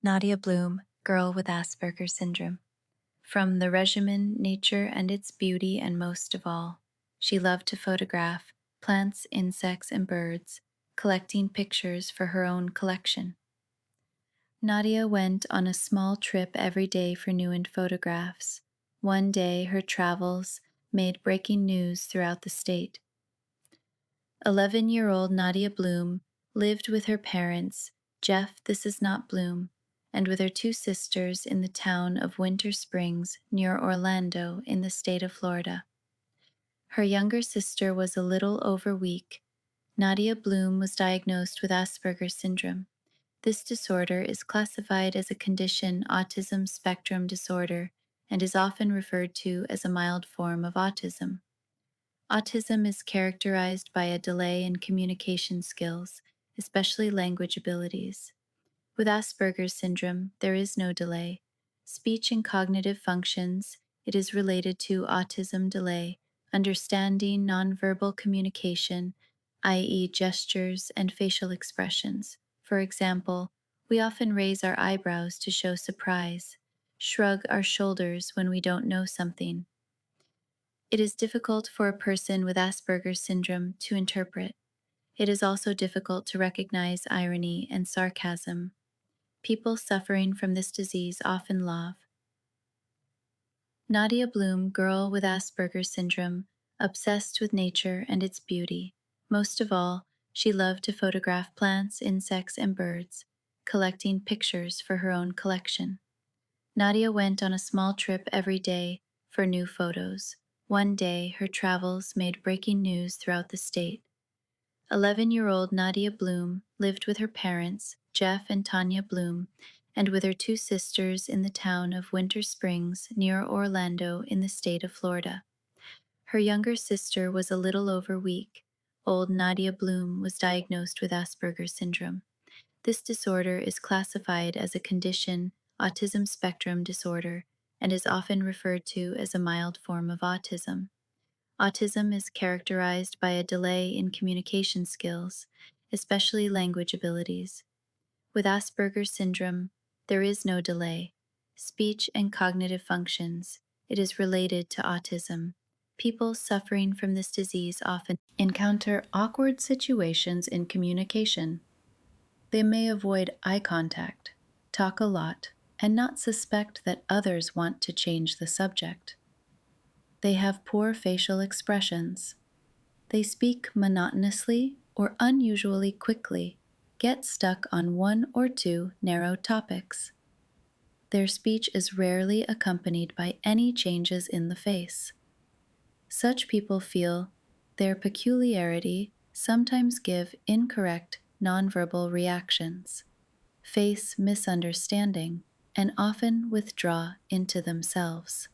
Nadia Bloom, girl with Asperger syndrome. From the regimen Nature and Its Beauty, and most of all, she loved to photograph plants, insects, and birds, collecting pictures for her own collection. Nadia went on a small trip every day for new photographs. One day, her travels made breaking news throughout the state. 11-year-old Nadia Bloom lived with her parents, Jeff This Is Not Bloom, and with her two sisters in the town of Winter Springs near Orlando in the state of Florida. Her younger sister was a little over weak. Nadia Bloom was diagnosed with Asperger syndrome. This disorder is classified as a condition, autism spectrum disorder, and is often referred to as a mild form of autism. Autism is characterized by a delay in communication skills, especially language abilities. With Asperger's syndrome, there is no delay. Speech and cognitive functions, it is related to autism delay, understanding nonverbal communication, i.e., gestures and facial expressions. For example, we often raise our eyebrows to show surprise, shrug our shoulders when we don't know something. It is difficult for a person with Asperger's syndrome to interpret. It is also difficult to recognize irony and sarcasm. People suffering from this disease often laugh. Nadia Bloom, girl with Asperger's syndrome, obsessed with nature and its beauty. Most of all, she loved to photograph plants, insects, and birds, collecting pictures for her own collection. Nadia went on a small trip every day for new photos. One day, her travels made breaking news throughout the state. 11-year-old Nadia Bloom lived with her parents, Jeff and Tanya Bloom, and with her two sisters in the town of Winter Springs near Orlando in the state of Florida. Her younger sister was a little over weak. Old Nadia Bloom was diagnosed with Asperger's syndrome. This disorder is classified as a condition, autism spectrum disorder, and is often referred to as a mild form of autism. Autism is characterized by a delay in communication skills, especially language abilities. With Asperger's syndrome, there is no delay. Speech and cognitive functions, it is related to autism. People suffering from this disease often encounter awkward situations in communication. They may avoid eye contact, talk a lot, and not suspect that others want to change the subject. They have poor facial expressions. They speak monotonously or unusually quickly, get stuck on one or two narrow topics. Their speech is rarely accompanied by any changes in the face. Such people feel their peculiarity sometimes give incorrect nonverbal reactions, face misunderstanding, and often withdraw into themselves.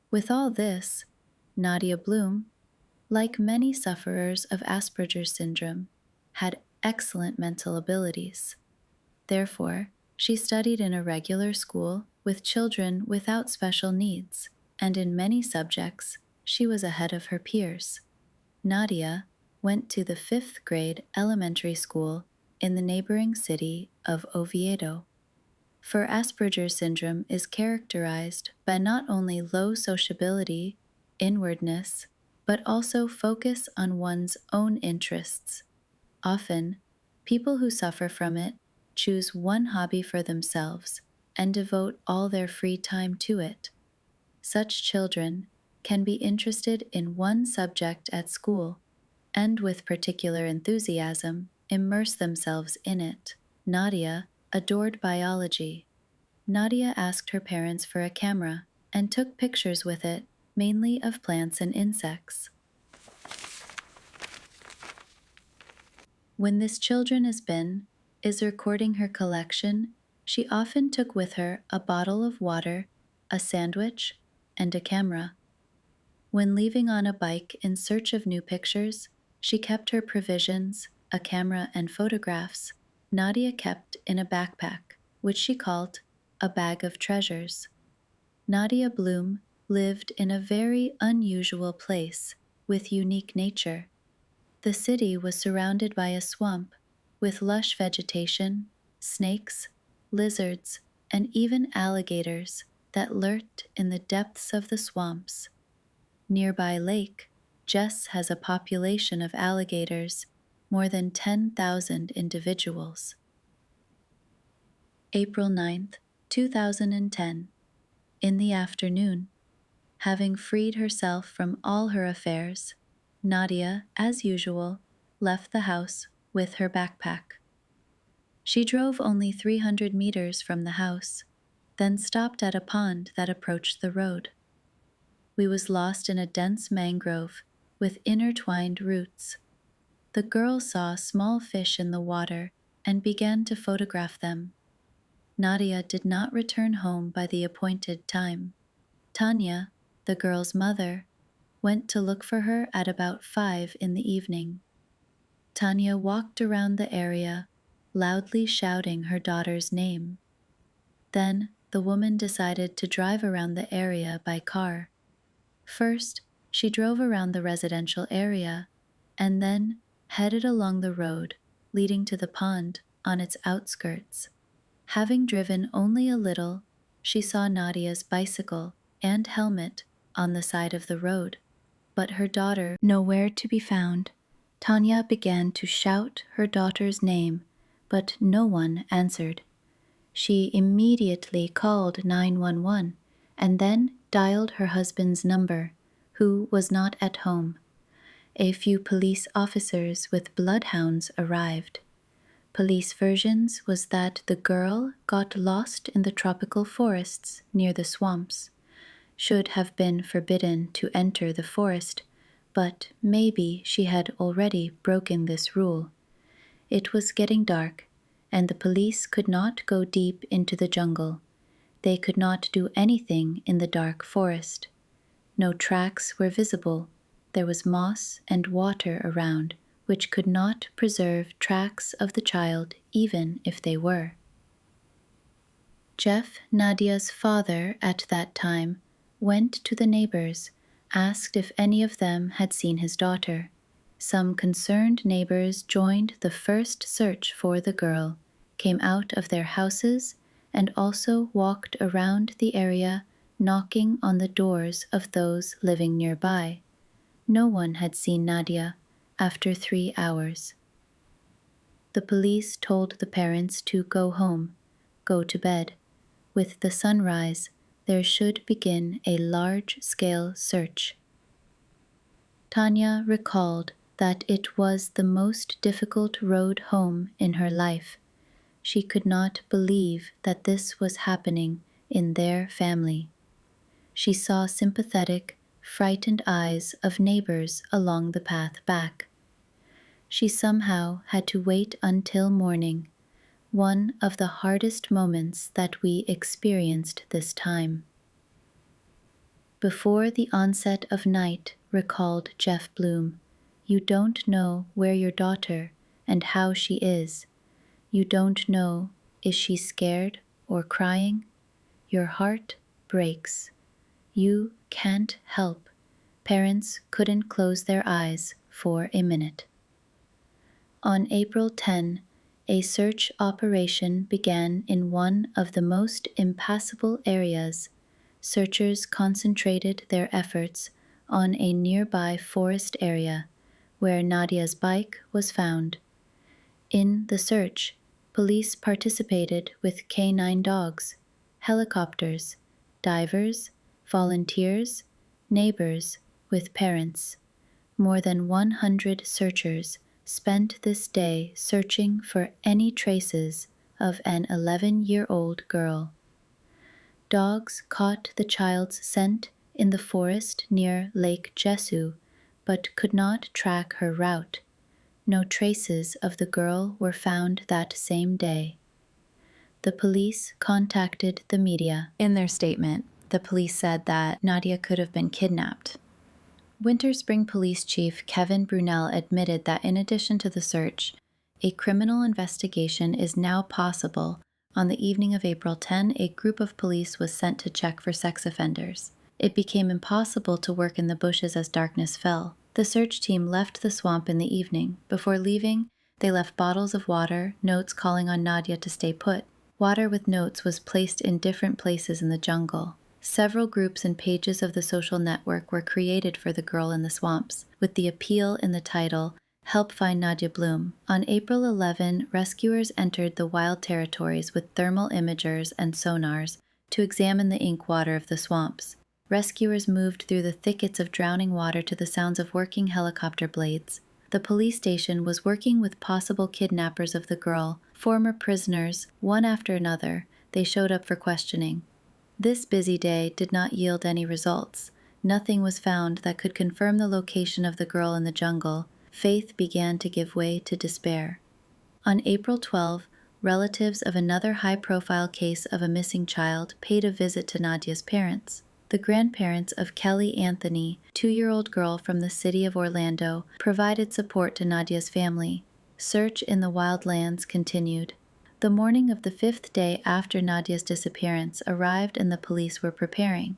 With all this, Nadia Bloom, like many sufferers of Asperger's syndrome, had excellent mental abilities. Therefore, she studied in a regular school with children without special needs, and in many subjects, she was ahead of her peers. Nadia went to the 5th grade elementary school in the neighboring city of Oviedo. For Asperger's syndrome is characterized by not only low sociability, inwardness, but also focus on one's own interests. Often, people who suffer from it choose one hobby for themselves and devote all their free time to it. Such children can be interested in one subject at school and with particular enthusiasm immerse themselves in it. Nadia adored biology. Nadia asked her parents for a camera and took pictures with it, mainly of plants and insects. When this children has been, is recording her collection, she often took with her a bottle of water, a sandwich, and a camera. When leaving on a bike in search of new pictures, she kept her provisions, a camera and photographs, Nadia kept in a backpack, which she called a bag of treasures. Nadia Bloom lived in a very unusual place with unique nature. The city was surrounded by a swamp with lush vegetation, snakes, lizards, and even alligators that lurked in the depths of the swamps. Nearby lake, Jess has a population of alligators, more than 10,000 individuals. April 9th, 2010. In the afternoon, having freed herself from all her affairs, Nadia, as usual, left the house with her backpack. She drove only 300 meters from the house, then stopped at a pond that approached the road. We was lost in a dense mangrove with intertwined roots. The girl saw small fish in the water and began to photograph them. Nadia did not return home by the appointed time. Tanya, the girl's mother, went to look for her at about 5 in the evening. Tanya walked around the area, loudly shouting her daughter's name. Then the woman decided to drive around the area by car. First, she drove around the residential area, and then headed along the road leading to the pond on its outskirts. Having driven only a little, she saw Nadia's bicycle and helmet on the side of the road, but her daughter nowhere to be found. Tanya began to shout her daughter's name, but no one answered. She immediately called 911 and then dialed her husband's number, who was not at home. A few police officers with bloodhounds arrived. Police versions was that the girl got lost in the tropical forests near the swamps, should have been forbidden to enter the forest, but maybe she had already broken this rule. It was getting dark, and the police could not go deep into the jungle. They could not do anything in the dark forest. No tracks were visible. There was moss and water around, which could not preserve tracks of the child even if they were. Jeff, Nadia's father at that time, went to the neighbors, asked if any of them had seen his daughter. Some concerned neighbors joined the first search for the girl, came out of their houses, and also walked around the area, knocking on the doors of those living nearby. No one had seen Nadia after 3 hours. The police told the parents to go home, go to bed. With the sunrise, there should begin a large-scale search. Tanya recalled that it was the most difficult road home in her life. She could not believe that this was happening in their family. She saw sympathetic, frightened eyes of neighbors along the path back. She somehow had to wait until morning, one of the hardest moments that we experienced this time. Before the onset of night, recalled Jeff Bloom, you don't know where your daughter and how she is. You don't know, is she scared or crying? Your heart breaks. You can't help. Parents couldn't close their eyes for a minute. On April 10, a search operation began in one of the most impassable areas. Searchers concentrated their efforts on a nearby forest area where Nadia's bike was found. In the search, police participated with canine dogs, helicopters, divers, volunteers, neighbors, with parents. More than 100 searchers spent this day searching for any traces of an 11-year-old girl. Dogs caught the child's scent in the forest near Lake Jesu, but could not track her route. No traces of the girl were found that same day. The police contacted the media. In their statement, the police said that Nadia could have been kidnapped. Winter Spring Police Chief Kevin Brunel admitted that in addition to the search, a criminal investigation is now possible. On the evening of April 10, a group of police was sent to check for sex offenders. It became impossible to work in the bushes as darkness fell. The search team left the swamp in the evening. Before leaving, they left bottles of water, notes calling on Nadia to stay put. Water with notes was placed in different places in the jungle. Several groups and pages of the social network were created for the girl in the swamps, with the appeal in the title, Help Find Nadia Bloom. On April 11, rescuers entered the wild territories with thermal imagers and sonars to examine the ink water of the swamps. Rescuers moved through the thickets of drowning water to the sounds of working helicopter blades. The police station was working with possible kidnappers of the girl, former prisoners, one after another. They showed up for questioning. This busy day did not yield any results. Nothing was found that could confirm the location of the girl in the jungle. Faith began to give way to despair. On April 12, relatives of another high-profile case of a missing child paid a visit to Nadia's parents. The grandparents of Kelly Anthony, 2-year-old girl from the city of Orlando, provided support to Nadia's family. Search in the wildlands continued. The morning of the 5th day after Nadia's disappearance arrived and the police were preparing.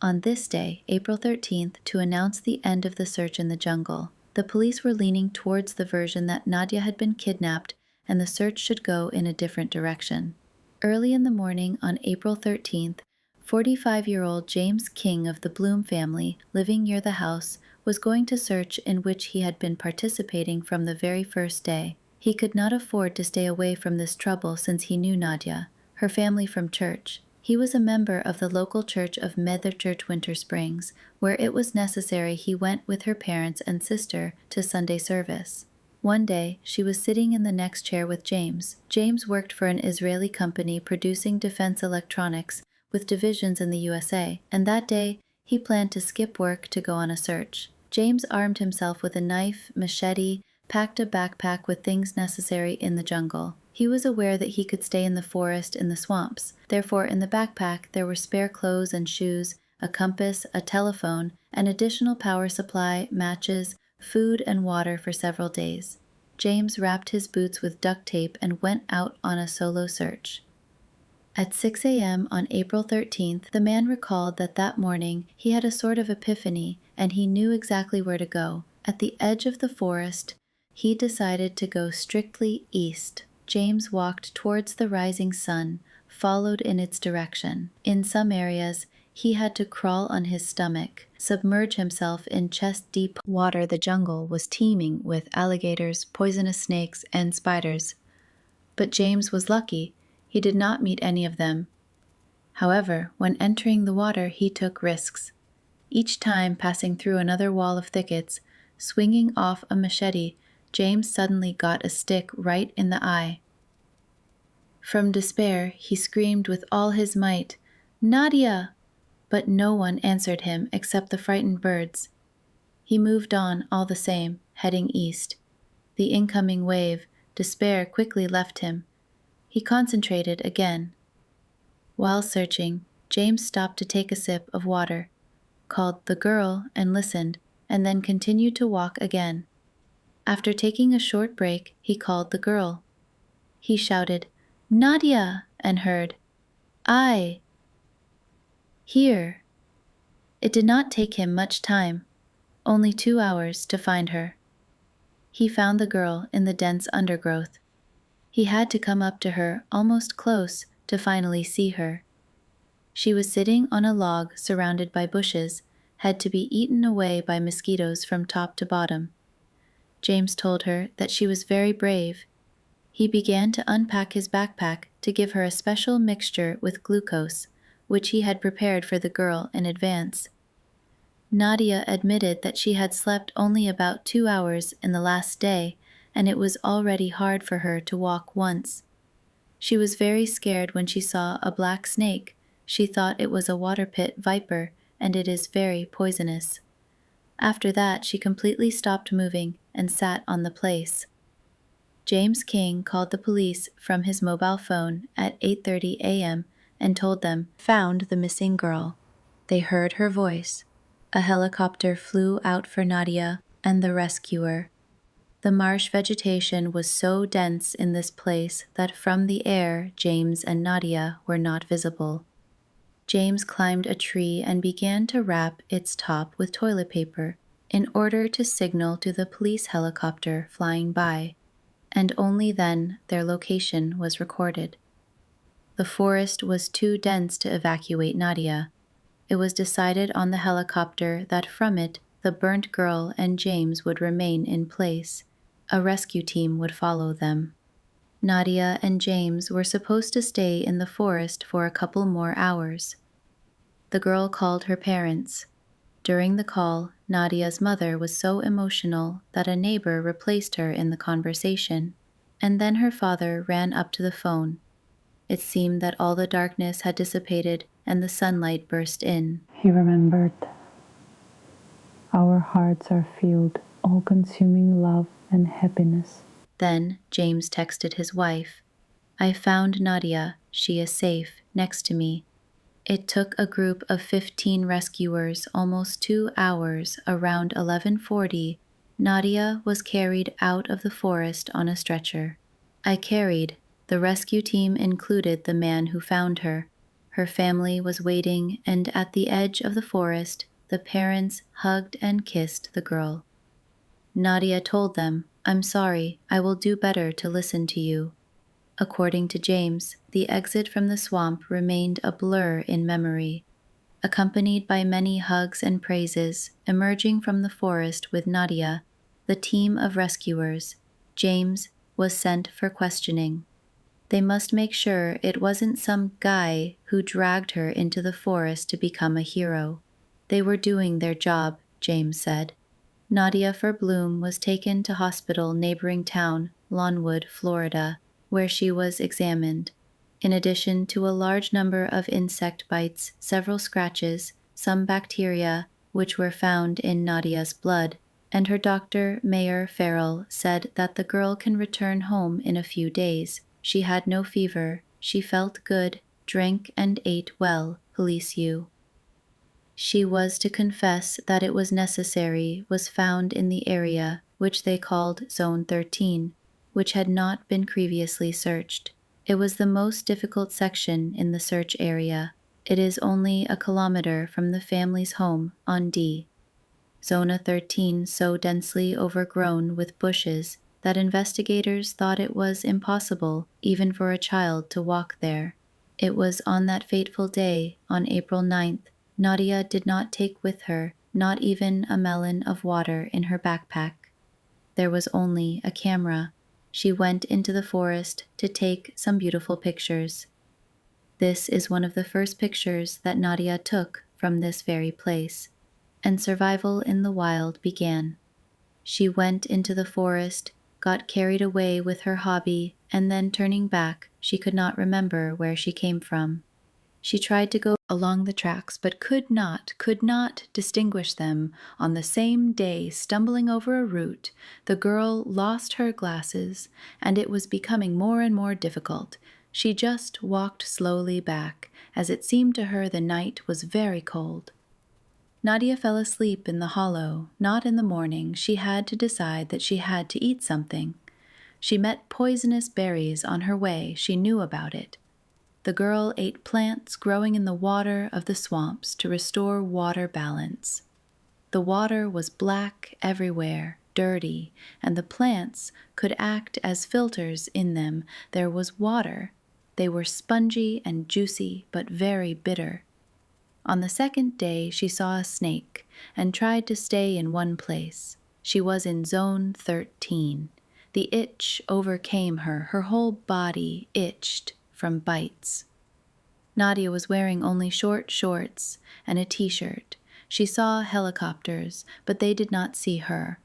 On this day, April 13th, to announce the end of the search in the jungle. The police were leaning towards the version that Nadia had been kidnapped and the search should go in a different direction. Early in the morning on April 13th, 45-year-old James King of the Bloom family, living near the house, was going to search in which he had been participating from the very first day. He could not afford to stay away from this trouble since he knew Nadia, her family from church. He was a member of the local church of Mother Church Winter Springs, where it was necessary he went with her parents and sister to Sunday service. One day, she was sitting in the next chair with James. James worked for an Israeli company producing defense electronics with divisions in the USA, and that day, he planned to skip work to go on a search. James armed himself with a knife, machete, packed a backpack with things necessary in the jungle. He was aware that he could stay in the forest in the swamps. Therefore, in the backpack, there were spare clothes and shoes, a compass, a telephone, an additional power supply, matches, food, and water for several days. James wrapped his boots with duct tape and went out on a solo search. At 6 a.m. on April 13th, the man recalled that that morning he had a sort of epiphany and he knew exactly where to go. At the edge of the forest, he decided to go strictly east. James walked towards the rising sun, followed in its direction. In some areas, he had to crawl on his stomach, submerge himself in chest-deep water. The jungle was teeming with alligators, poisonous snakes, and spiders. But James was lucky. He did not meet any of them. However, when entering the water, he took risks. Each time passing through another wall of thickets, swinging off a machete, James suddenly got a stick right in the eye. From despair, he screamed with all his might, "Nadia!" But no one answered him except the frightened birds. He moved on all the same, heading east. The incoming wave, despair, quickly left him. He concentrated again. While searching, James stopped to take a sip of water, called the girl and listened, and then continued to walk again. After taking a short break, he called the girl. He shouted, "Nadia!" and heard, "I." Here. It did not take him much time, only 2 hours to find her. He found the girl in the dense undergrowth. He had to come up to her almost close to finally see her. She was sitting on a log surrounded by bushes, had to be eaten away by mosquitoes from top to bottom. James told her that she was very brave. He began to unpack his backpack to give her a special mixture with glucose, which he had prepared for the girl in advance. Nadia admitted that she had slept only about 2 hours in the last day, and it was already hard for her to walk once. She was very scared when she saw a black snake. She thought it was a water pit viper, and it is very poisonous. After that, she completely stopped moving and sat on the place. James King called the police from his mobile phone at 8:30 a.m. and told them, "Found the missing girl." They heard her voice. A helicopter flew out for Nadia and the rescuer. The marsh vegetation was so dense in this place that from the air, James and Nadia were not visible. James climbed a tree and began to wrap its top with toilet paper in order to signal to the police helicopter flying by, and only then their location was recorded. The forest was too dense to evacuate Nadia. It was decided on the helicopter that from it, the burnt girl and James would remain in place. A rescue team would follow them. Nadia and James were supposed to stay in the forest for a couple more hours. The girl called her parents. During the call, Nadia's mother was so emotional that a neighbor replaced her in the conversation, and then her father ran up to the phone. It seemed that all the darkness had dissipated and the sunlight burst in. He remembered. Our hearts are filled, all-consuming love and happiness. Then James texted his wife. I found Nadia. She is safe, next to me. It took a group of 15 rescuers almost 2 hours. Around 11:40, Nadia was carried out of the forest on a stretcher. The rescue team included the man who found her. Her family was waiting, and at the edge of the forest, the parents hugged and kissed the girl. Nadia told them, I'm sorry, I will do better to listen to you. According to James, the exit from the swamp remained a blur in memory. Accompanied by many hugs and praises, emerging from the forest with Nadia, the team of rescuers, James was sent for questioning. They must make sure it wasn't some guy who dragged her into the forest to become a hero. They were doing their job, James said. Nadia Bloom was taken to hospital neighboring town, Lawnwood, Florida, where she was examined. In addition to a large number of insect bites, several scratches, some bacteria, which were found in Nadia's blood, and her doctor, Mayor Farrell, said that the girl can return home in a few days. She had no fever, she felt good, drank and ate well, police you. She was to confess that it was necessary was found in the area which they called Zone 13, which had not been previously searched. It was the most difficult section in the search area. It is only a kilometer from the family's home on D. Zona 13 so densely overgrown with bushes that investigators thought it was impossible even for a child to walk there. It was on that fateful day, on April 9th, Nadia did not take with her not even a melon of water in her backpack. There was only a camera. She went into the forest to take some beautiful pictures. This is one of the first pictures that Nadia took from this very place, and survival in the wild began. She went into the forest, got carried away with her hobby, and then turning back, she could not remember where she came from. She tried to go along the tracks, but could not distinguish them. On the same day, stumbling over a root, the girl lost her glasses, and it was becoming more and more difficult. She just walked slowly back, as it seemed to her the night was very cold. Nadia fell asleep in the hollow. Not in the morning. She had to decide that she had to eat something. She met poisonous berries on her way. She knew about it. The girl ate plants growing in the water of the swamps to restore water balance. The water was black everywhere, dirty, and the plants could act as filters in them. There was water. They were spongy and juicy, but very bitter. On the second day, she saw a snake and tried to stay in one place. She was in Zone 13. The itch overcame her. Her whole body itched from bites. Nadia was wearing only short shorts and a t-shirt. She saw helicopters, but they did not see her.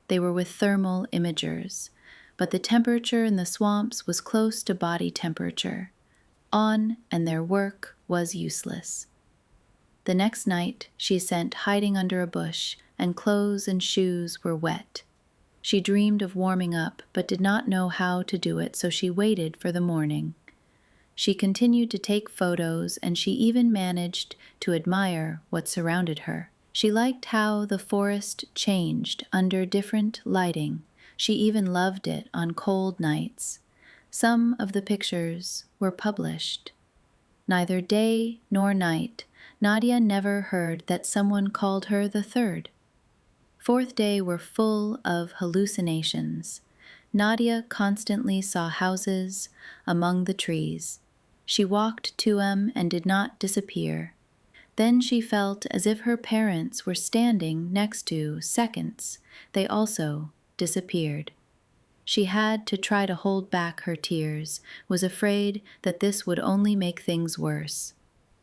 They were with thermal imagers, but the temperature in the swamps was close to body temperature. And their work was useless. The next night, she sent hiding under a bush, and clothes and shoes were wet. She dreamed of warming up, but did not know how to do it, so she waited for the morning. She continued to take photos, and she even managed to admire what surrounded her. She liked how the forest changed under different lighting. She even loved it on cold nights. Some of the pictures were published. Neither day nor night, Nadia never heard that someone called her the third. Fourth day were full of hallucinations. Nadia constantly saw houses among the trees. She walked to him and did not disappear. Then she felt as if her parents were standing next to seconds. They also disappeared. She had to try to hold back her tears, was afraid that this would only make things worse.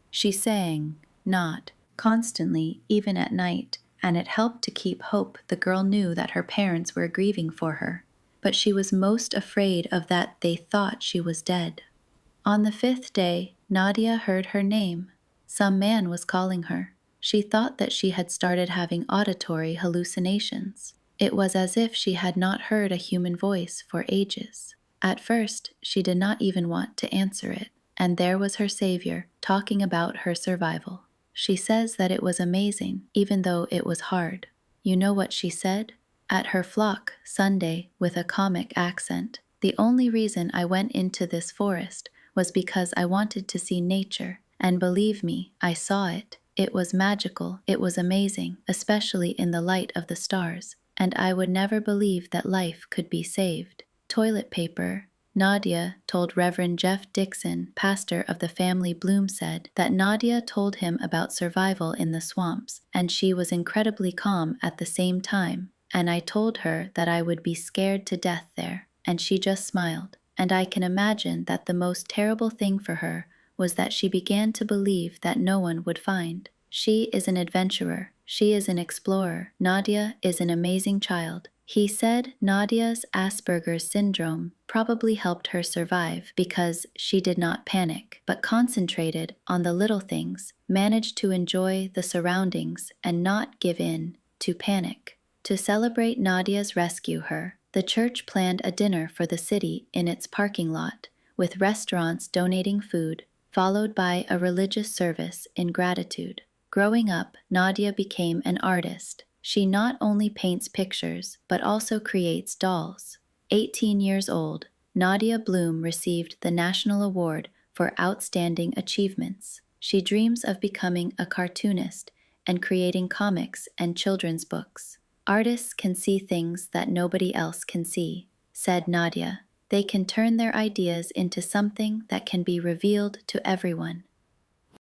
She sang, not constantly, even at night, and it helped to keep hope. The girl knew that her parents were grieving for her, but she was most afraid of that they thought she was dead. On the 5th day, Nadia heard her name. Some man was calling her. She thought that she had started having auditory hallucinations. It was as if she had not heard a human voice for ages. At first, she did not even want to answer it, and there was her savior talking about her survival. She says that it was amazing, even though it was hard. You know what she said? At her flock, Sunday, with a comic accent. The only reason I went into this forest was because I wanted to see nature, and believe me, I saw it. It was magical, it was amazing, especially in the light of the stars, and I would never believe that life could be saved. Toilet paper. Nadia told Reverend Jeff Dixon, pastor of the family Bloom, said that Nadia told him about survival in the swamps, and she was incredibly calm at the same time, and I told her that I would be scared to death there, and she just smiled. And I can imagine that the most terrible thing for her was that she began to believe that no one would find. She is an adventurer. She is an explorer. Nadia is an amazing child. He said Nadia's Asperger syndrome probably helped her survive because she did not panic, but concentrated on the little things, managed to enjoy the surroundings and not give in to panic. To celebrate Nadia's rescue the church planned a dinner for the city in its parking lot, with restaurants donating food, followed by a religious service in gratitude. Growing up, Nadia became an artist. She not only paints pictures, but also creates dolls. 18 years old, Nadia Bloom received the National Award for Outstanding Achievements. She dreams of becoming a cartoonist and creating comics and children's books. Artists can see things that nobody else can see, said Nadia. They can turn their ideas into something that can be revealed to everyone.